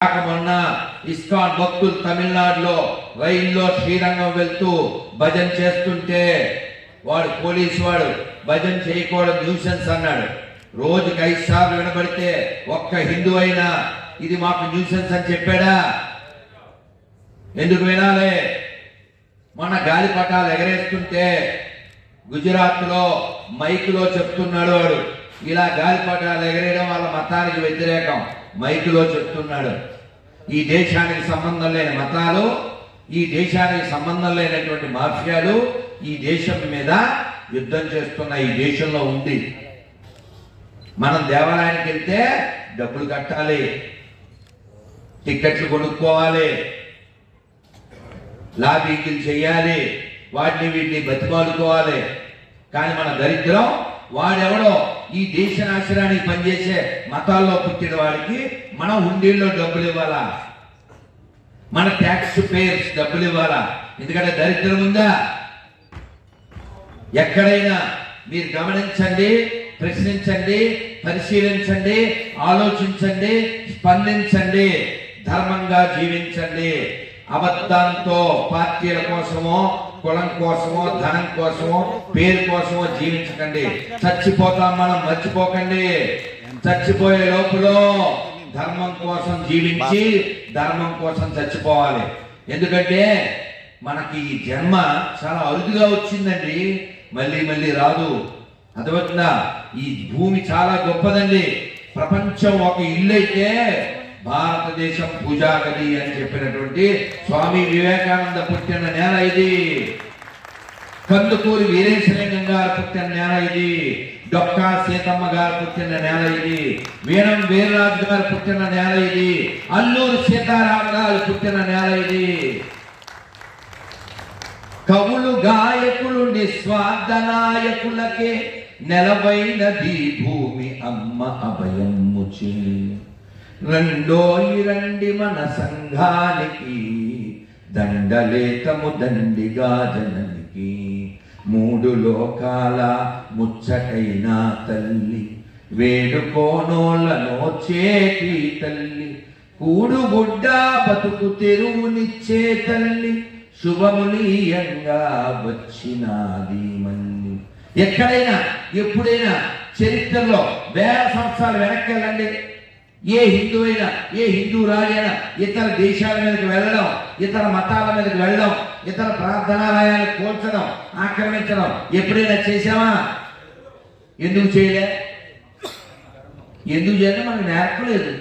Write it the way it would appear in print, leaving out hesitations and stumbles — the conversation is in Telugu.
కాక మొన్న ఇస్కాన్ భక్తులు తమిళనాడులో రైల్లో శ్రీరంగం వెళ్తూ భజన చేస్తుంటే వాడు పోలీసు వాడు భజన చేయకూడదు న్యూసెన్స్ అన్నాడు. రోజుకి 5 సార్లు వినబడితే ఒక్క హిందూ అయినా ఇది మాకు న్యూసెన్స్ అని చెప్పాడా? ఎందుకు వినాలి? మొన్న గాలిపటాలు ఎగరేస్తుంటే గుజరాత్ లో మైకులో చెప్తున్నాడు వాడు, ఇలా గాలిపటాలు ఎగరేయడం వాళ్ళ మతానికి వ్యతిరేకం. మైకులో చెప్తున్నాడు. ఈ దేశానికి సంబంధం లేని మతాలు, ఈ దేశానికి సంబంధం లేనటువంటి మాఫియాలు ఈ దేశం మీద యుద్ధం చేస్తున్న ఈ దేశంలో ఉంది. మనం దేవాలయానికి వెళ్తే డబ్బులు కట్టాలి, టికెట్లు కొనుక్కోవాలి, లాబీకిలు చేయాలి, వాటిని వీటిని బతిమాలుకోవాలి. కానీ మన దరిద్రం, వాడెవడో ఈ దేశ నాశనానికి పనిచేసే మతాల్లో పుట్టిన వాడికి మనం హుండీల్లో డబ్బులు ఇవ్వాలా, మన ట్యాక్స్ పేయర్స్ డబ్బులు ఇవ్వాలా? ఎందుకంటే దరిద్రం ఉందా? ఎక్కడైనా మీరు గమనించండి, ప్రశ్నించండి, పరిశీలించండి, ఆలోచించండి, స్పందించండి, ధర్మంగా జీవించండి. అబద్ధంతో పార్టీల కోసమో, కులం కోసమో, ధనం కోసమో, పేరు కోసమో జీవించకండి. చచ్చిపోతాం మనం, మర్చిపోకండి. చచ్చిపోయే లోపల ధర్మం కోసం జీవించి ధర్మం కోసం చచ్చిపోవాలి. ఎందుకంటే మనకి ఈ జన్మ చాలా అరుదుగా వచ్చిందండి, మళ్ళీ మళ్ళీ రాదు. అర్థమవుతుందా? ఈ భూమి చాలా గొప్పదండి. ప్రపంచం ఒక ఇల్లు అయితే భారతదేశం పూజాగది అని చెప్పినటువంటి స్వామి వివేకానంద పుట్టిన నేల ఇది. కందుకూరి వీరేశలింగం గారు పుట్టిన నేల ఇది. డొక్కా సీతమ్మ గారు పుట్టిన నేల ఇది. వీరం వీరరాజు గారు పుట్టిన నేల ఇది. అల్లూరు సీతారామ గారు పుట్టిన నేల ఇది. కవులు గాయకులు నిస్వార్థ నాయకులకే నెలవైనది భూమి అమ్మ అభయముచే. రెండోయి రండి మన సంఘానికి, దండలేతము దండిగా జననికి. 3 లోకాల ముచ్చటైన తల్లి, వేడుకోనోళ్ళనో చేతి తల్లి. కూడుగుడ్డ బతుకు తెరువునిచ్చే తల్లి, శుభములీయంగా వచ్చినాది మన్ని. ఎక్కడైనా ఎప్పుడైనా చరిత్రలో 1000 సంవత్సరాలు వెనక్కి వెళ్ళండి, ఏ హిందూ అయినా, ఏ హిందూ రాజైనా ఇతర దేశాల మీదకి వెళ్ళడం, ఇతర మతాల మీదకి వెళ్ళడం, ఇతర ప్రార్థనాలయాలు కూల్చడం, ఆక్రమించడం ఎప్పుడైనా చేశామా? ఎందుకు చేయలే? ఎందుకు చేయలే? మనకు నేర్పలేదు.